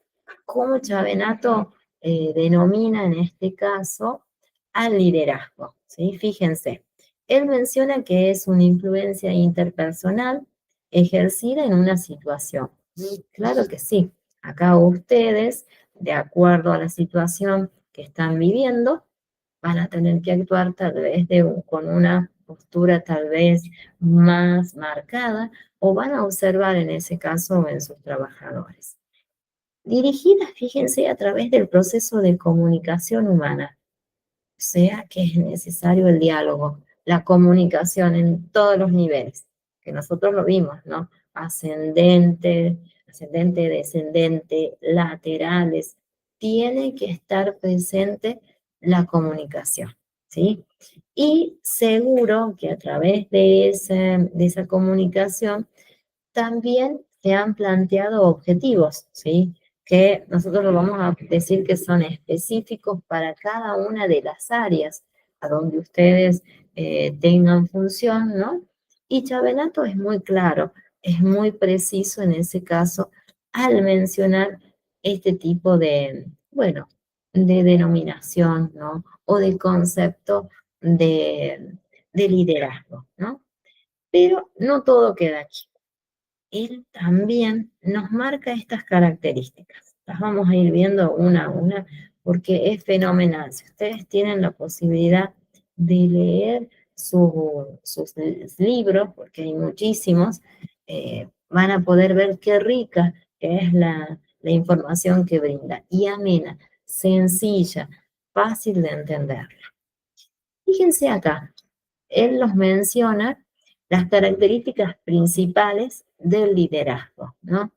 cómo Chavenato denomina en este caso al liderazgo, ¿sí? Fíjense, él menciona que es una influencia interpersonal ejercida en una situación. Y claro que sí, acá ustedes, de acuerdo a la situación que están viviendo, van a tener que actuar tal vez con una postura tal vez más marcada o van a observar en ese caso en sus trabajadores. Dirigidas, fíjense, a través del proceso de comunicación humana, o sea que es necesario el diálogo, la comunicación en todos los niveles, que nosotros lo vimos, ¿no? Ascendente, descendente, laterales, tiene que estar presente la comunicación, ¿sí? Y seguro que a través de esa comunicación también se han planteado objetivos, ¿sí? Que nosotros lo vamos a decir que son específicos para cada una de las áreas a donde ustedes tengan función, ¿no? Y Chavenato es muy claro, es muy preciso en ese caso al mencionar este tipo de, bueno, de denominación, ¿no? O de concepto de, de liderazgo, ¿no? Pero no todo queda aquí. Él también nos marca estas características. Las vamos a ir viendo una a una porque es fenomenal. Si ustedes tienen la posibilidad de leer sus libros, porque hay muchísimos, van a poder ver qué rica es la información que brinda y amena, sencilla, fácil de entender. Fíjense acá, él nos menciona las características principales del liderazgo, ¿no?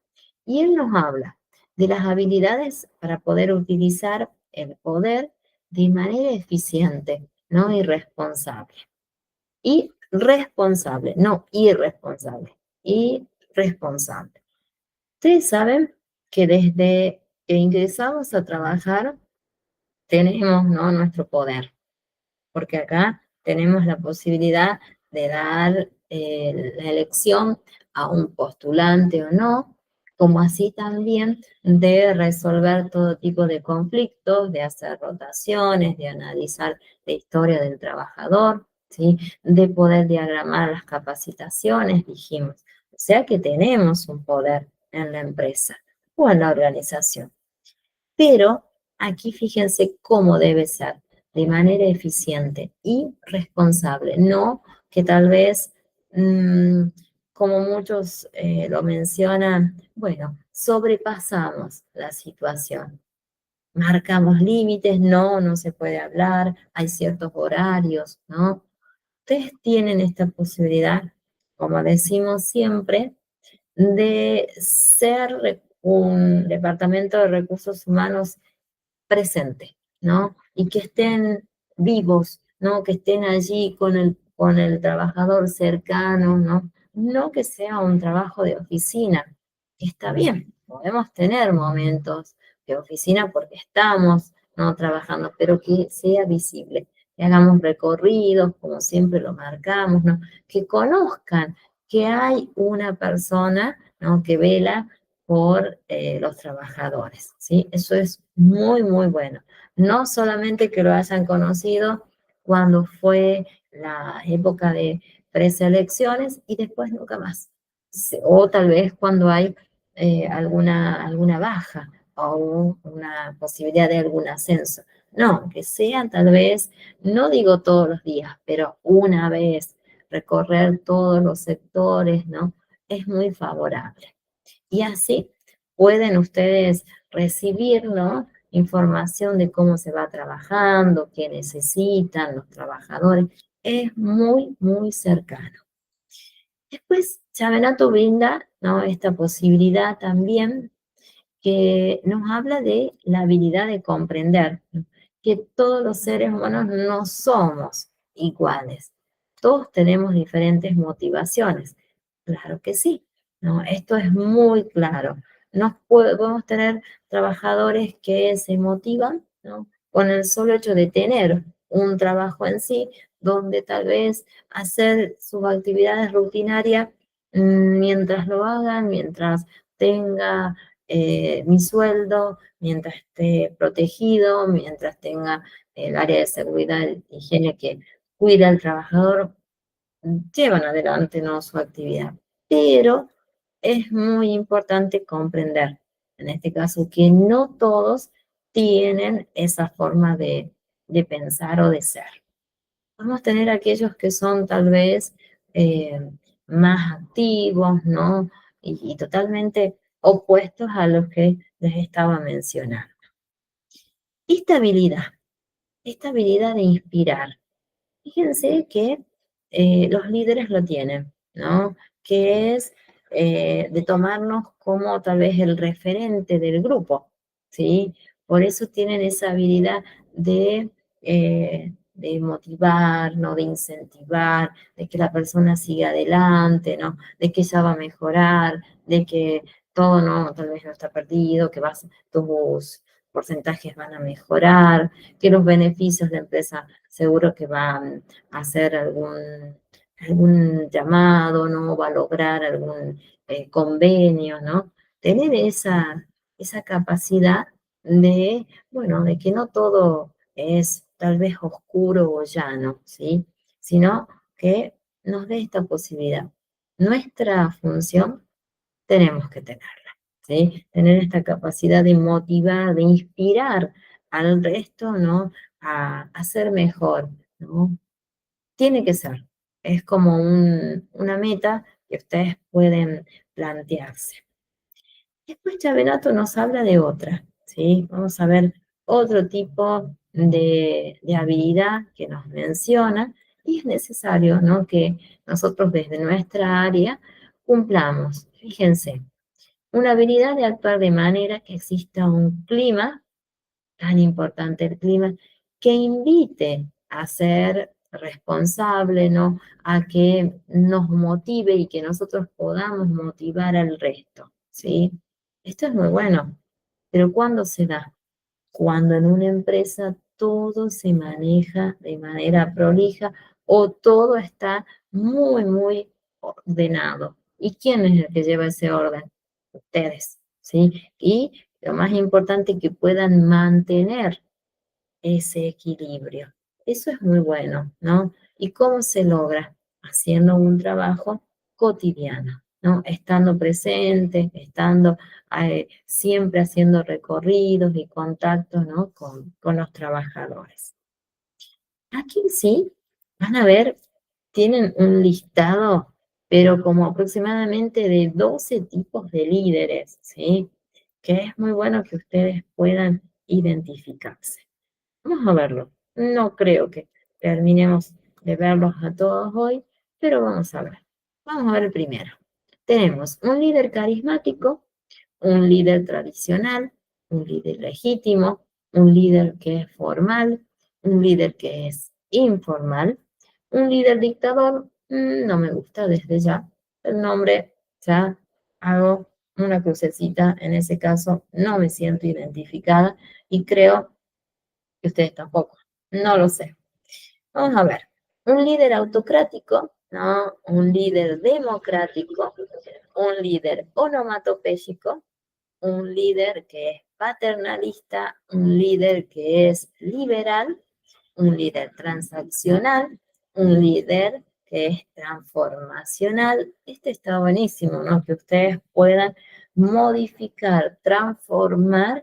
Y él nos habla de las habilidades para poder utilizar el poder de manera eficiente, ¿no? Y responsable. Y responsable, no irresponsable, y responsable. Ustedes saben que desde que ingresamos a trabajar tenemos, ¿no? Nuestro poder, porque acá tenemos la posibilidad de dar la elección a un postulante o no, como así también de resolver todo tipo de conflictos, de hacer rotaciones, de analizar la historia del trabajador, ¿sí? De poder diagramar las capacitaciones, dijimos. O sea que tenemos un poder en la empresa o en la organización. Pero aquí fíjense cómo debe ser, de manera eficiente y responsable, no que tal vez, como muchos lo mencionan, bueno, sobrepasamos la situación, marcamos límites, no, no se puede hablar, hay ciertos horarios, ¿no? Ustedes tienen esta posibilidad, como decimos siempre, de ser un departamento de recursos humanos presente, ¿no? Y que estén vivos, ¿no? Que estén allí con el trabajador cercano, ¿no? No que sea un trabajo de oficina, que está bien, podemos tener momentos de oficina porque estamos, ¿no? Trabajando, pero que sea visible, que hagamos recorridos, como siempre lo marcamos, ¿no? Que conozcan que hay una persona, ¿no? Que vela por los trabajadores, ¿sí? Eso es muy, muy bueno. No solamente que lo hayan conocido cuando fue la época de preselecciones y después nunca más. O tal vez cuando hay alguna baja o una posibilidad de algún ascenso. No, que sean tal vez, no digo todos los días, pero una vez recorrer todos los sectores, ¿no? Es muy favorable. Y así pueden ustedes recibir, ¿no? Información de cómo se va trabajando, qué necesitan los trabajadores. Es muy, muy cercano. Después, Chavenato brinda, ¿no? Esta posibilidad también que nos habla de la habilidad de comprender, ¿no? Que todos los seres humanos no somos iguales. Todos tenemos diferentes motivaciones. Claro que sí, ¿no? Esto es muy claro. Podemos tener trabajadores que se motivan, ¿no? Con el solo hecho de tener un trabajo en sí, donde tal vez hacer sus actividades rutinarias mientras lo hagan, mientras tenga mi sueldo, mientras esté protegido, mientras tenga el área de seguridad e higiene que cuida al trabajador, llevan adelante, ¿no? Su actividad. Pero es muy importante comprender, en este caso, que no todos tienen esa forma de pensar o de ser. Vamos a tener aquellos que son tal vez eh, más activos, ¿no? Y totalmente opuestos a los que les estaba mencionando. Estabilidad, estabilidad de inspirar. Fíjense que los líderes lo tienen, ¿no? Que es de tomarnos como tal vez el referente del grupo, ¿sí? Por eso tienen esa habilidad de motivar, ¿no? De incentivar, de que la persona siga adelante, ¿no? De que ella va a mejorar, de que todo, ¿no? Tal vez no está perdido, que tus porcentajes van a mejorar, que los beneficios de la empresa seguro que van a hacer algún llamado, ¿no? Va a lograr algún convenio, ¿no? Tener esa capacidad bueno, de que no todo es tal vez oscuro o llano, ¿sí? Sino que nos dé esta posibilidad. Nuestra función tenemos que tenerla, ¿sí? Tener esta capacidad de motivar, de inspirar al resto, ¿no? A ser mejor, ¿no? Tiene que ser. Es como una meta que ustedes pueden plantearse. Después Chavenato nos habla de otra, ¿sí? Vamos a ver otro tipo de habilidad que nos menciona y es necesario, ¿no? Que nosotros desde nuestra área cumplamos. Fíjense, una habilidad de actuar de manera que exista un clima, tan importante el clima, que invite a ser responsable, ¿no? A que nos motive y que nosotros podamos motivar al resto, ¿sí? Esto es muy bueno, pero ¿cuándo se da? Cuando en una empresa todo se maneja de manera prolija o todo está muy, muy ordenado. ¿Y quién es el que lleva ese orden? Ustedes, ¿sí? Y lo más importante, que puedan mantener ese equilibrio. Eso es muy bueno, ¿no? ¿Y cómo se logra? Haciendo un trabajo cotidiano, ¿no? Estando presente, estando siempre haciendo recorridos y contactos, ¿no? Con los trabajadores. Aquí sí, van a ver, tienen un listado, pero como aproximadamente de 12 tipos de líderes, ¿sí? Que es muy bueno que ustedes puedan identificarse. Vamos a verlo. No creo que terminemos de verlos a todos hoy, pero vamos a ver. Vamos a ver el primero. Tenemos un líder carismático, un líder tradicional, un líder legítimo, un líder que es formal, un líder que es informal, un líder dictador. No me gusta desde ya. El nombre, ya hago una crucecita. En ese caso, no me siento identificada y creo que ustedes tampoco. No lo sé. Vamos a ver. Un líder autocrático, ¿no? Un líder democrático, un líder onomatopéyico, un líder que es paternalista, un líder que es liberal, un líder transaccional, un líder que es transformacional. Este está buenísimo, ¿no? Que ustedes puedan modificar, transformar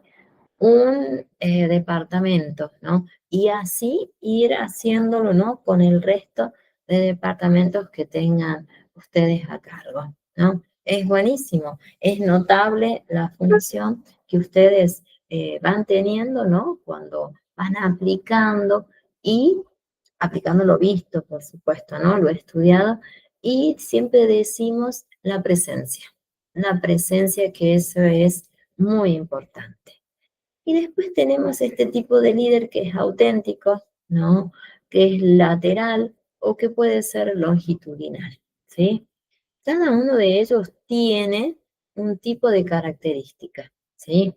un departamento, ¿no? Y así ir haciéndolo, ¿no? Con el resto de departamentos que tengan ustedes a cargo, ¿no? Es buenísimo, es notable la función que ustedes van teniendo, ¿no? Cuando van aplicando y aplicando lo visto, por supuesto, ¿no? Lo estudiado, y siempre decimos la presencia, que eso es muy importante. Y después tenemos este tipo de líder que es auténtico, ¿no? Que es lateral o que puede ser longitudinal, ¿sí? Cada uno de ellos tiene un tipo de característica, ¿sí?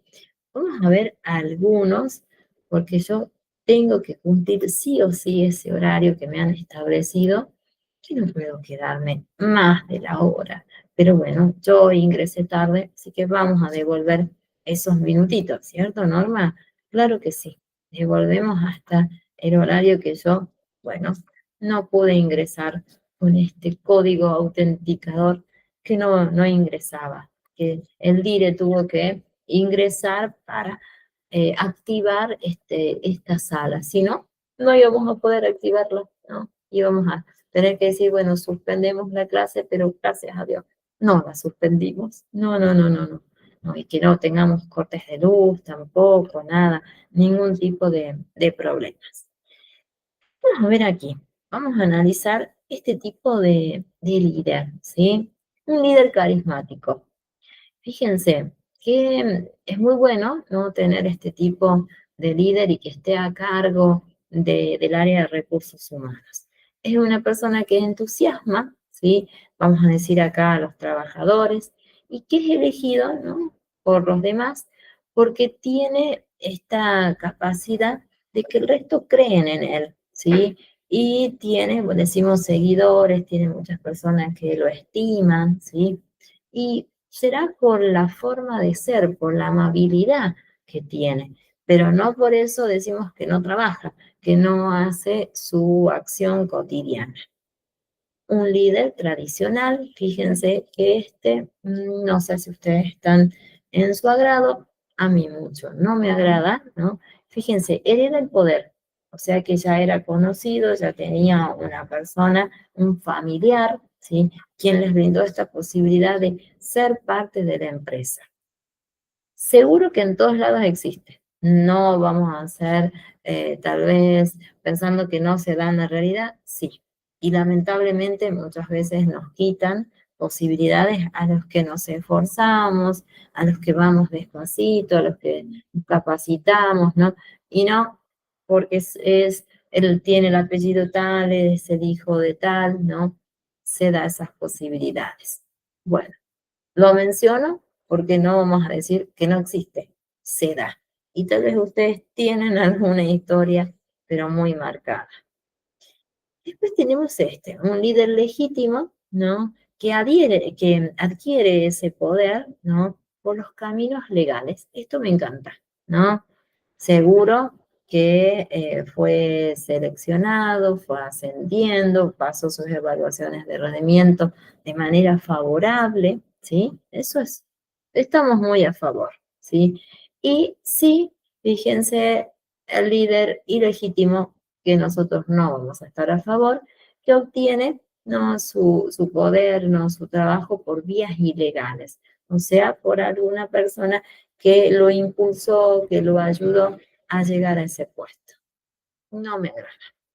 Vamos a ver algunos, porque yo tengo que cumplir sí o sí ese horario que me han establecido, que no puedo quedarme más de la hora. Pero bueno, yo ingresé tarde, así que vamos a devolver esos minutitos, ¿cierto, Norma? Claro que sí. Devolvemos hasta el horario que yo, bueno, no pude ingresar con este código autenticador que no ingresaba, que el DIRE tuvo que ingresar para activar esta sala. Si no, no íbamos a poder activarla, ¿no? Íbamos a tener que decir, bueno, suspendemos la clase, pero gracias a Dios, no la suspendimos. No, no, no, no, no. No, y que no tengamos cortes de luz tampoco, nada, ningún tipo de problemas. Vamos a ver aquí, vamos a analizar este tipo de líder, ¿sí? Un líder carismático. Fíjense que es muy bueno, ¿no? Tener este tipo de líder y que esté a cargo del área de recursos humanos. Es una persona que entusiasma, ¿sí? Vamos a decir acá a los trabajadores, y que es elegido, ¿no? Por los demás, porque tiene esta capacidad de que el resto creen en él, ¿sí? Y tiene, bueno, decimos seguidores, tiene muchas personas que lo estiman, ¿sí? Y será por la forma de ser, por la amabilidad que tiene, pero no por eso decimos que no trabaja, que no hace su acción cotidiana. Un líder tradicional, fíjense que no sé si ustedes están en su agrado, a mí mucho, no me agrada, ¿no? Fíjense, hereda el poder, o sea que ya era conocido, ya tenía una persona, un familiar, ¿sí? Quien les brindó esta posibilidad de ser parte de la empresa. Seguro que en todos lados existe. No vamos a hacer, tal vez, pensando que no se da en la realidad, sí. Y lamentablemente muchas veces nos quitan posibilidades a los que nos esforzamos, a los que vamos despacito, a los que nos capacitamos, ¿no? Y no porque él tiene el apellido tal, es el hijo de tal, ¿no? Se da esas posibilidades. Bueno. Lo menciono porque no vamos a decir que no existe, se da. Y tal vez ustedes tienen alguna historia, pero muy marcada. Después tenemos un líder legítimo, ¿no? Que adquiere ese poder, ¿no? Por los caminos legales. Esto me encanta, ¿no? Seguro que fue seleccionado, fue ascendiendo, pasó sus evaluaciones de rendimiento de manera favorable, ¿sí? Estamos muy a favor, ¿sí? Y sí, fíjense, el líder ilegítimo que nosotros no vamos a estar a favor, que obtiene ¿no? su poder, ¿no? Su trabajo por vías ilegales, o sea, por alguna persona que lo impulsó, que lo ayudó a llegar a ese puesto. No me agrada.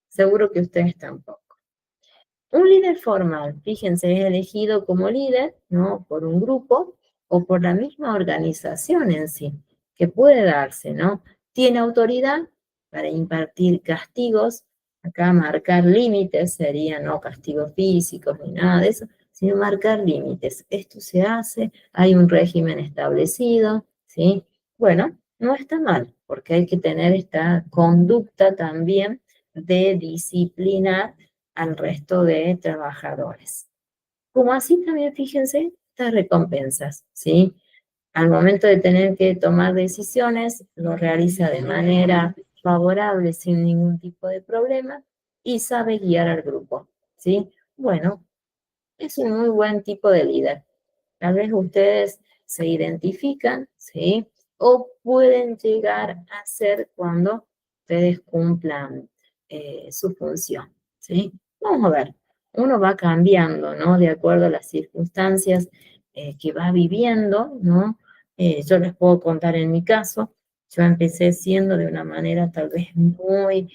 Seguro que ustedes tampoco. Un líder formal, fíjense, es elegido como líder, ¿no? Por un grupo o por la misma organización en sí, que puede darse, ¿no? Tiene autoridad para impartir castigos, acá marcar límites, serían no castigos físicos ni nada de eso, sino marcar límites. Esto se hace, hay un régimen establecido, ¿sí? Bueno, no está mal, porque hay que tener esta conducta también de disciplinar al resto de trabajadores. Como así también, fíjense, estas recompensas, ¿sí? Al momento de tener que tomar decisiones, lo realiza de manera favorable, sin ningún tipo de problema, y sabe guiar al grupo, ¿sí? Bueno, es un muy buen tipo de líder. Tal vez ustedes se identifican, ¿sí? O pueden llegar a ser cuando ustedes cumplan su función, ¿sí? Vamos a ver, uno va cambiando, ¿no? De acuerdo a las circunstancias que va viviendo, ¿no? Yo les puedo contar en mi caso, yo empecé siendo de una manera tal vez muy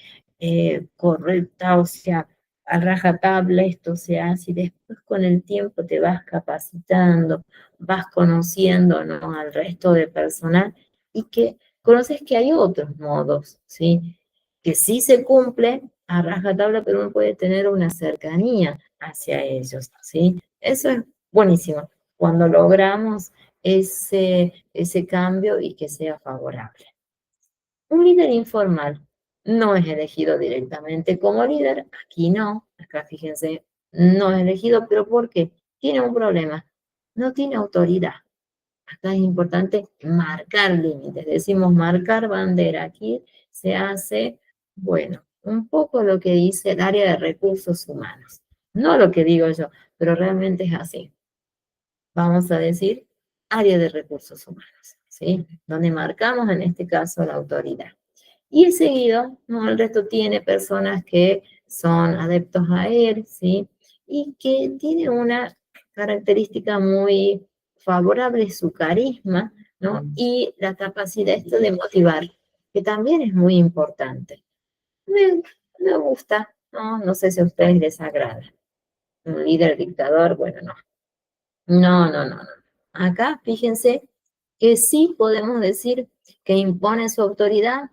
correcta, o sea, a rajatabla esto se hace y después con el tiempo te vas capacitando, vas conociendo, ¿no? Al resto de personal y que conoces que hay otros modos, ¿sí? Que sí se cumple a rajatabla, pero uno puede tener una cercanía hacia ellos, ¿sí? Eso es buenísimo, cuando logramos ese cambio y que sea favorable. Un líder informal no es elegido directamente como líder, aquí no, acá fíjense, no es elegido, pero ¿por qué? Tiene un problema, no tiene autoridad. Acá es importante marcar límites, decimos marcar bandera, aquí se hace, bueno, un poco lo que dice el área de recursos humanos, no lo que digo yo, pero realmente es así. Vamos a decir área de recursos humanos, ¿sí? Donde marcamos en este caso la autoridad. Y seguido, ¿no? El resto tiene personas que son adeptos a él, ¿sí? Y que tiene una característica muy favorable, su carisma, ¿no? Y la capacidad esto de motivar, que también es muy importante. Me, me gusta, ¿no? No sé si a ustedes les agrada. Un líder dictador, bueno, no. No, no, no, no. Acá, fíjense que sí podemos decir que impone su autoridad,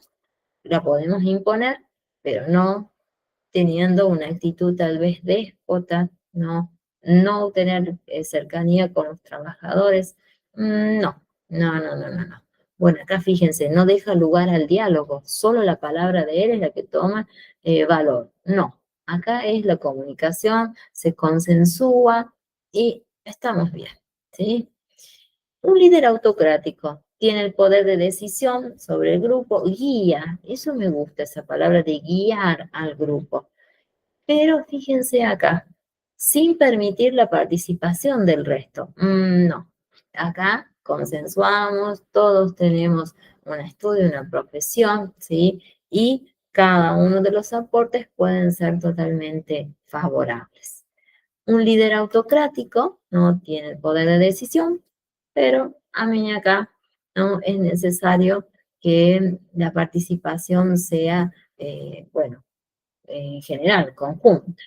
la podemos imponer, pero no teniendo una actitud tal vez déspota, no tener cercanía con los trabajadores, no, no, no, no, no, no. Bueno, acá fíjense, no deja lugar al diálogo, solo la palabra de él es la que toma valor. No, acá es la comunicación, se consensúa y estamos bien, ¿sí? Un líder autocrático. tiene el poder de decisión sobre el grupo, guía, eso me gusta, esa palabra de guiar al grupo. Pero fíjense acá, sin permitir la participación del resto. No, acá consensuamos, todos tenemos un estudio, una profesión, ¿sí? Y cada uno de los aportes pueden ser totalmente favorables. Un líder autocrático no tiene el poder de decisión, pero a mí acá no es necesario que la participación sea, bueno, en general, conjunta.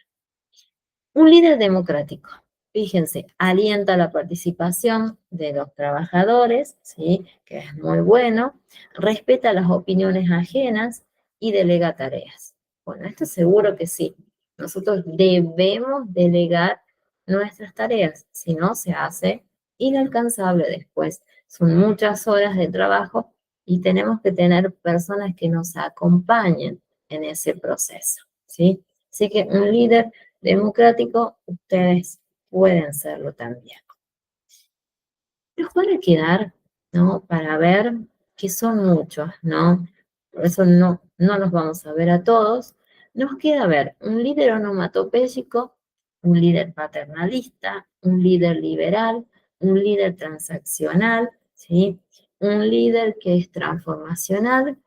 Un líder democrático, fíjense, alienta la participación de los trabajadores, ¿sí? Que es muy bueno, respeta las opiniones ajenas y delega tareas. Bueno, esto seguro que sí. Nosotros debemos delegar nuestras tareas, si no se hace inalcanzable después. Son muchas horas de trabajo y tenemos que tener personas que nos acompañen en ese proceso, ¿sí? Así que un líder democrático, ustedes pueden serlo también. Nos van a quedar, ¿no? Para ver que son muchos, ¿no? Por eso no los vamos a ver a todos. Nos queda ver un líder onomatopéyico, un líder paternalista, un líder liberal, un líder transaccional, ¿sí? Un líder que es transformacional,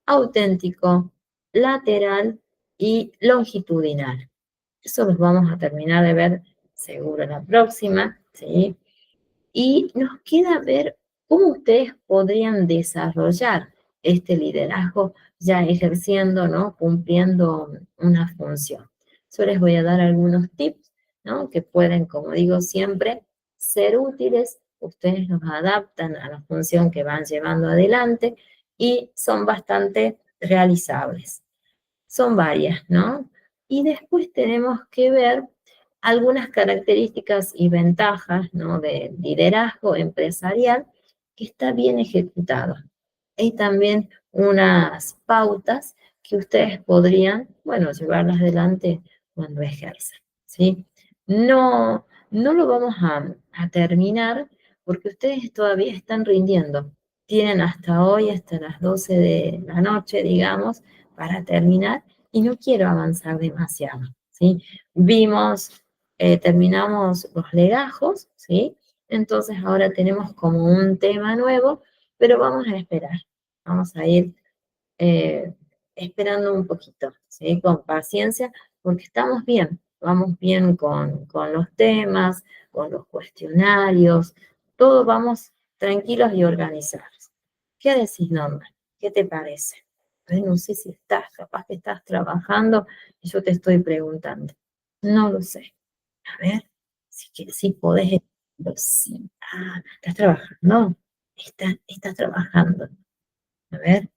auténtico, lateral y longitudinal. Eso los vamos a terminar de ver seguro la próxima, ¿sí? Y nos queda ver cómo ustedes podrían desarrollar este liderazgo ya ejerciendo, ¿no? Cumpliendo una función. Yo les voy a dar algunos tips, ¿no? Que pueden, como digo siempre, ser útiles. Ustedes los adaptan a la función que van llevando adelante y son bastante realizables. Son varias, ¿no? Y después tenemos que ver algunas características y ventajas, ¿no? De liderazgo empresarial que está bien ejecutado. Hay también unas pautas que ustedes podrían, bueno, llevarlas adelante cuando ejercen, ¿sí? No lo vamos a terminar porque ustedes todavía están rindiendo. Tienen hasta hoy, hasta las 12 de la noche, digamos, para terminar y no quiero avanzar demasiado, ¿sí? Terminamos los legajos, ¿sí? Entonces ahora tenemos como un tema nuevo, pero vamos a esperar. Vamos a ir eh, esperando un poquito, ¿sí? Con paciencia, porque estamos bien, vamos bien con los temas, con los cuestionarios, todos vamos tranquilos y organizados. ¿Qué decís, Norma? ¿Qué te parece? Ay, no sé si estás, capaz que estás trabajando y yo te estoy preguntando. No lo sé. A ver, si podés, sí. Ah, estás trabajando. Estás trabajando. A ver,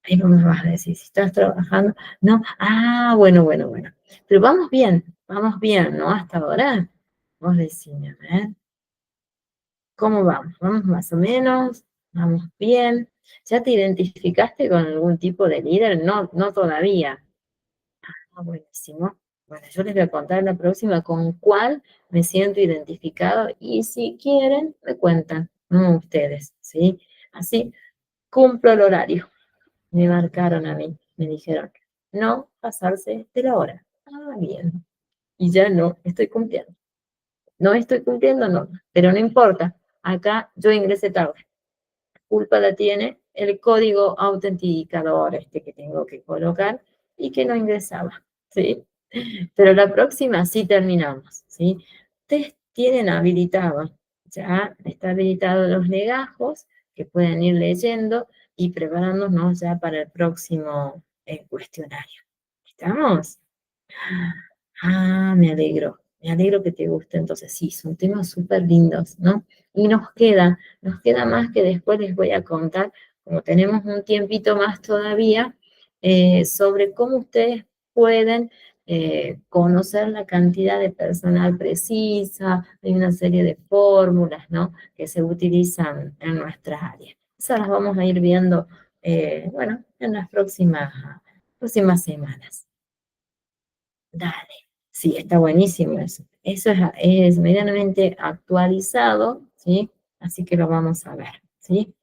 ahí no me vas a decir si estás trabajando. No, bueno. Pero vamos bien, ¿no? Hasta ahora. Vos decime, a ver, ¿cómo vamos? ¿Vamos más o menos? ¿Vamos bien? ¿Ya te identificaste con algún tipo de líder? No todavía. Ah, buenísimo. Bueno, yo les voy a contar la próxima con cuál me siento identificado y si quieren, me cuentan, no ustedes, ¿sí? Así cumplo el horario. Me marcaron a mí, me dijeron, no pasarse de la hora. Ah, bien. Y ya no estoy cumpliendo. No estoy cumpliendo, no, pero no importa. Acá yo ingresé tarde. Culpa la tiene el código autenticador este que tengo que colocar y que no ingresaba, ¿sí? Pero la próxima sí terminamos, ¿sí? Ustedes tienen habilitado, ya está habilitado los legajos que pueden ir leyendo y preparándonos ya para el próximo cuestionario. ¿Estamos? Ah, me alegro que te guste. Entonces, sí, son temas súper lindos, ¿no? Y nos queda más que después les voy a contar, como tenemos un tiempito más todavía, sobre cómo ustedes pueden conocer la cantidad de personal precisa, hay una serie de fórmulas, ¿no? Que se utilizan en nuestras áreas. Esas las vamos a ir viendo, bueno, en las próximas semanas. Dale. Sí, está buenísimo eso. Eso es medianamente actualizado, ¿sí? Así que lo vamos a ver. ¿sí?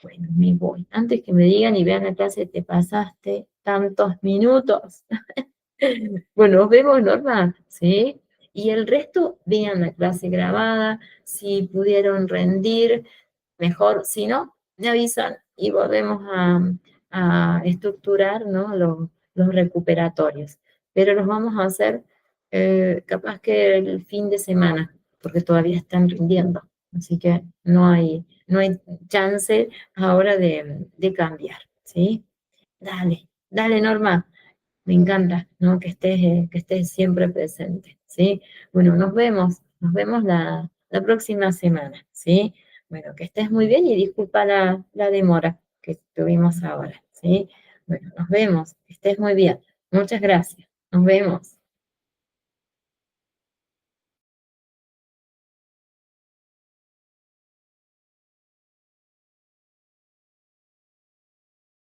Bueno, me voy. Antes que me digan y vean la clase, te pasaste tantos minutos. Bueno, nos vemos, Norma, ¿sí? Y el resto, vean la clase grabada, si pudieron rendir, mejor, si no, me avisan y volvemos a estructurar, ¿no? Los recuperatorios. Pero los vamos a hacer capaz que el fin de semana, porque todavía están rindiendo. Así que no hay chance ahora de cambiar, ¿sí? Dale, dale, Norma. Me encanta, ¿no? Que estés siempre presente, ¿sí? Bueno, nos vemos la próxima semana, ¿sí? Bueno, que estés muy bien y disculpa la demora que tuvimos ahora, ¿sí? Bueno, nos vemos, que estés muy bien. Muchas gracias. Nos vemos.